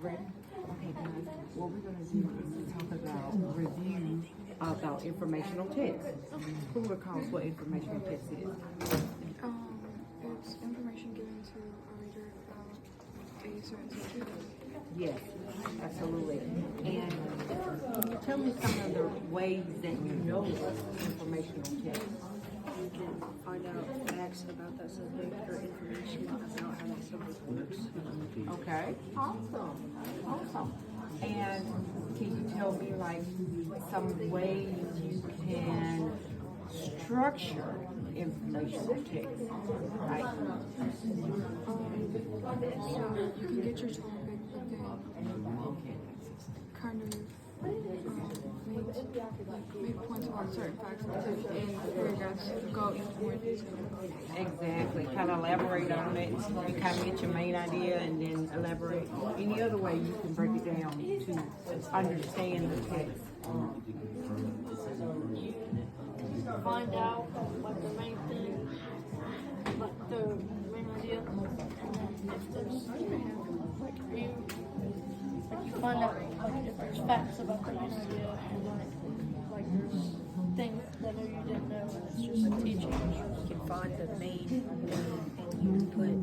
Ready? Okay, guys. What we're gonna do is talk about review about informational text. Who recalls what informational text is? It's information given to a reader about a certain subject. Yes, absolutely. And can you tell me some of the ways that you know informational text? You can find out facts about that subject or information about how that subject works. Okay, awesome. And can you tell me like some ways you can structure informational text? Like, So you can get your topic, but then kind of make points about certain facts in paragraphs go into more detail. exactly, kind of elaborate on it. You kind of get your main idea and then elaborate. Any other way you can break it down to understand the text? Find out like the main thing, like the main idea. If there's like you find out like if there's facts about the main idea and like there's things that you didn't know and it's just teaching. You can find the main thing and you put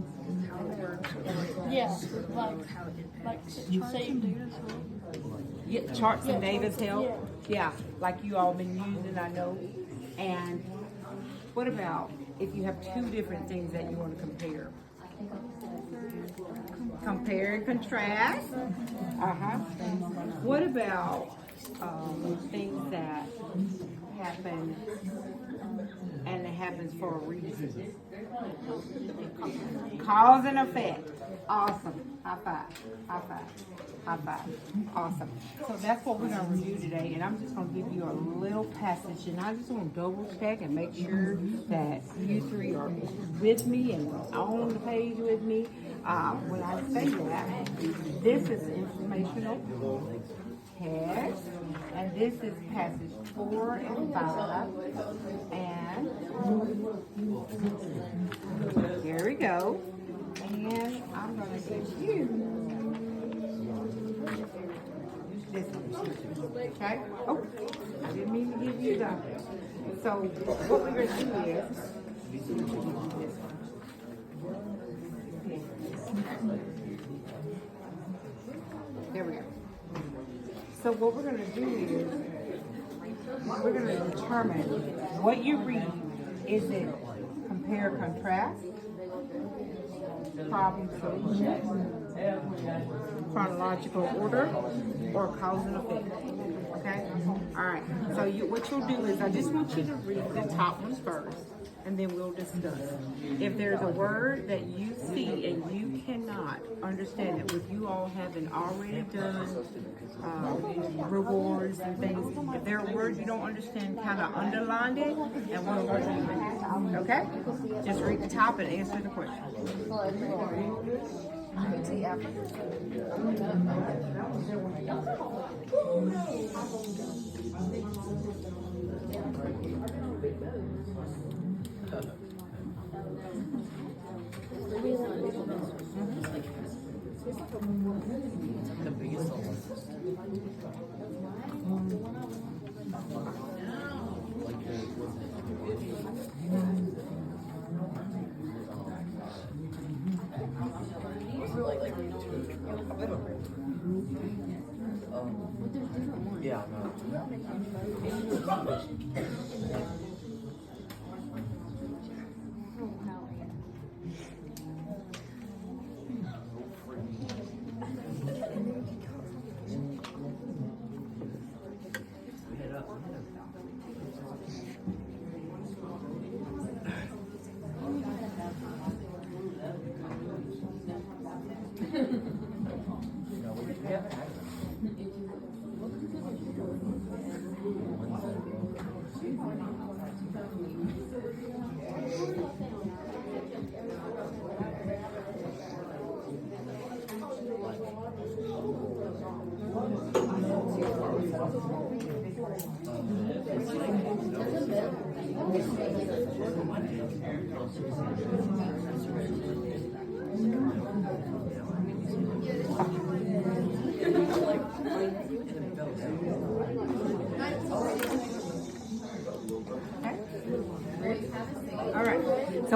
how it works or Yeah, how it like impacts. say Yeah, charts and Yeah, data's help. Yeah, like you all been using, I know. And what about if you have two different things that you want to compare? Compare and contrast. What about things that happen and it happens for a reason? Cause and effect. Awesome. High five. Awesome. So that's what we're going to review today. And I'm just going to give you a little passage. And I just want to double check and make sure that you three are with me and on the page with me. When I say that, this is informational text. And this is passage 4 and 5. And here we go. And I'm going to give you this one. Okay? Oh, I didn't mean to give you that. So what we're going to do is, there we go. So what we're going to do is, we're going to determine what you read. Is it compare, contrast, problem solution, chronological order, or cause and effect? Okay? All right. So what you'll do is I just want you to read the top ones first, and then we'll discuss. If there's a word that you see and you cannot understand it, with you all having already done rewards and things, if there are words you don't understand, kind of underline it and one word you miss. Okay? Just read the top and answer the question. The biggest yeah, no.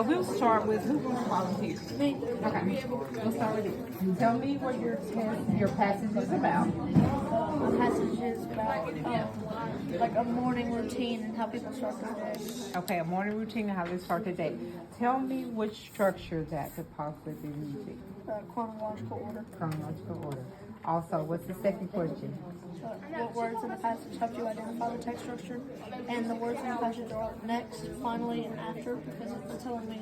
So we'll start with who wants to volunteer. Me. Okay, we'll start with you. Tell me what your passage is about. My passage is about like a morning routine and how people start their day. Okay, a morning routine and how they start the day. Tell me which structure that could possibly be using. Chronological order. Chronological order. Also, what's the second question? What words in the passage help you identify the text structure? And the words in the passage are next, finally, and after, because it's telling me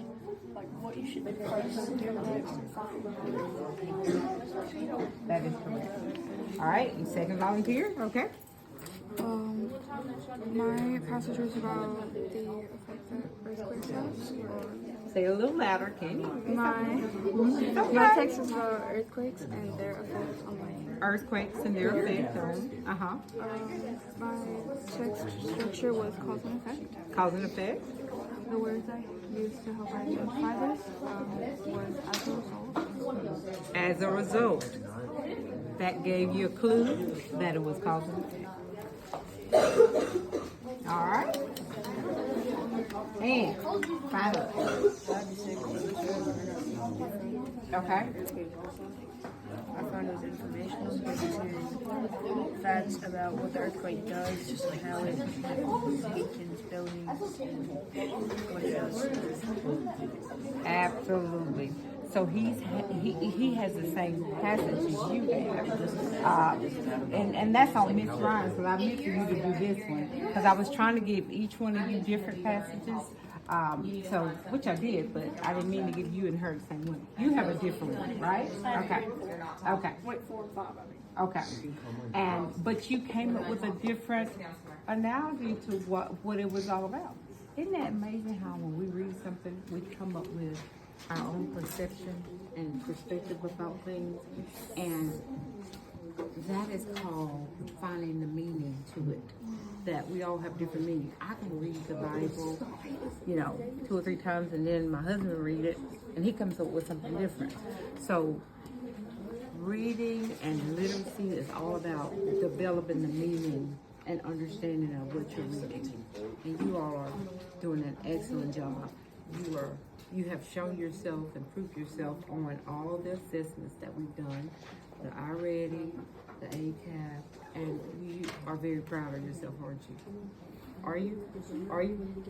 like what you should do first, next, and finally. That is correct. All right, you second volunteer, okay? My passage was about the effect that earthquakes have. Say it a little louder, can you? My text is about earthquakes and their effect on my Earthquakes and their effect on, my text structure was cause and effect. cause and effect. The words I used to help identify this was as a result. As a result, that gave you a clue that it was cause and effect. All right. And final. Okay. I found it was informational because it says facts about what the earthquake does, just like how it weakens buildings and what it does. Absolutely. So he has the same passage as you have, and that's on Miss Ryan's. Because I meant for you to do this one because I was trying to give each one of you different passages. So which I did, but I didn't mean to give you and her the same one. You have a different one, right? Okay. Okay. Wait, 4 and 5, I mean. Okay. But you came up with a different analogy to what it was all about. Isn't that amazing how when we read something, we come up with our own perception and perspective about things, and that is called finding the meaning to it. That we all have different meanings. I can read the Bible, 2 or 3 times, and then my husband will read it, and he comes up with something different. So reading and literacy is all about developing the meaning and understanding of what you're reading. And you all are doing an excellent job. You have shown yourself and proved yourself on all the assessments that we've done, the iReady, the ACAP, and you are very proud of yourself, aren't you? Are you? Are you?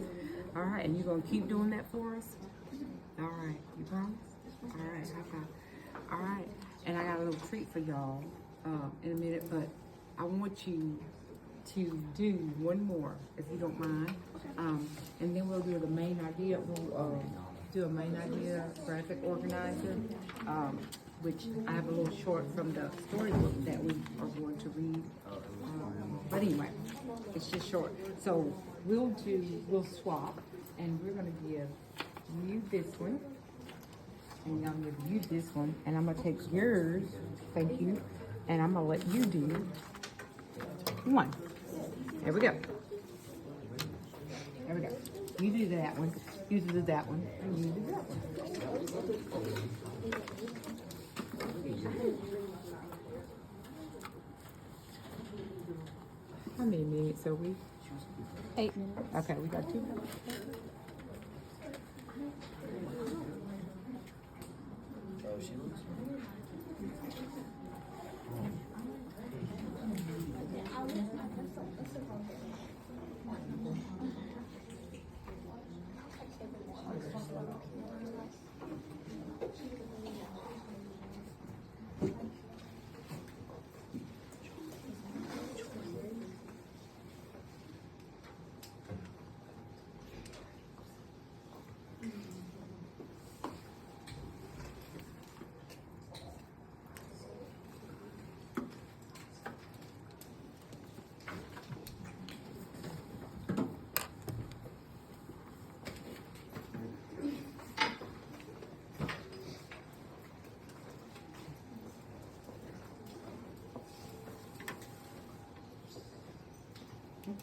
All right, and you're going to keep doing that for us? All right, you promise? All right, high five. All right, and I got a little treat for y'all in a minute, but I want you to do one more, if you don't mind, and then we'll do the main idea. We'll do a main idea graphic organizer, which I have a little short from the storybook that we are going to read. But anyway, it's just short. So we'll swap, and we're gonna give you this one, and I'm gonna give you this one, and I'm gonna take yours, thank you, and I'm gonna let you do one. There we go. There we go. You do that one. You do that one. And you do that one. How many minutes are we? 8 minutes. Okay, we got 2 minutes.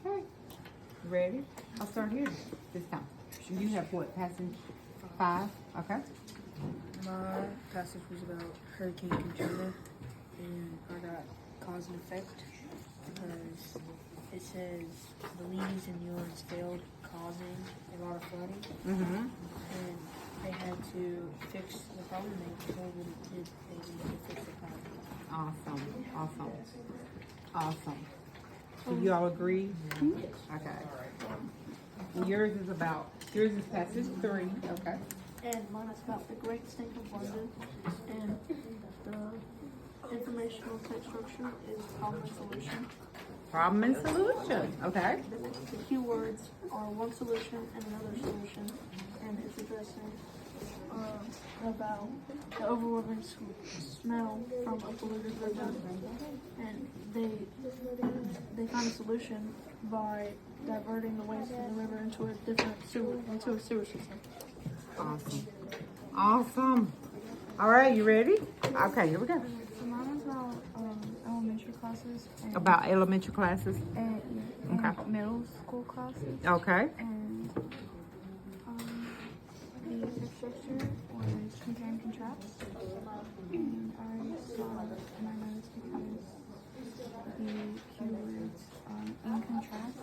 Okay, ready? I'll start here this time. You have what, passage 5? Okay. My passage was about Hurricane Katrina, and I got cause and effect because it says the levees in New Orleans failed, causing a lot of flooding. Mm-hmm. And they had to fix the problem, they needed to fix the problem. Awesome. Awesome. So you all agree? Okay. And yours is passage 3, okay. And mine is about the Great Snake of London. And the informational type structure is problem and solution. Problem and solution, okay. The keywords are one solution and another solution. And it's addressing about the overwhelming smell from a polluted river. And they find a solution by diverting the waste from the river into a sewer system. Awesome. All right, you ready? Okay, here we go. So mine is about elementary classes and, About elementary classes. and Okay. middle school classes. Okay. And the text structure was compare and contrast. And I saw my notes because the keywords in contrast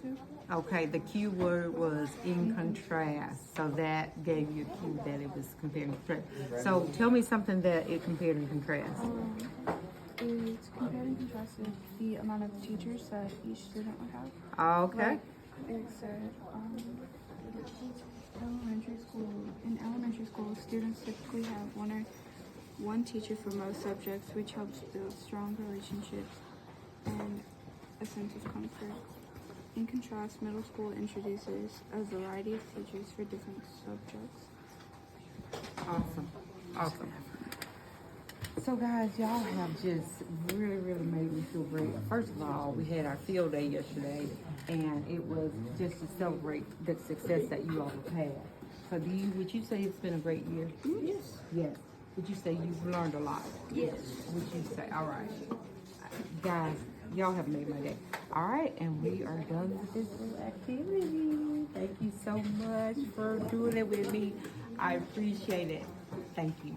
too. Okay, the cue word was in contrast. So that gave you a cue that it was compared and contrast. So tell me something that it compared and contrast. It's compared and contrasted the amount of teachers that each student would have. Okay. Like, it said in elementary school, students typically have one teacher for most subjects, which helps build strong relationships and a sense of comfort. In contrast, middle school introduces a variety of teachers for different subjects. Awesome. So guys, y'all have just really made me feel great. First of all, we had our field day yesterday, and it was just to celebrate the success that you all have had. So would you say it's been a great year? Yes. Yes. Would you say you've learned a lot? Yes. Would you say, all right. Guys, y'all have made my day. All right, and we are done with this little activity. Thank you so much for doing it with me. I appreciate it. Thank you.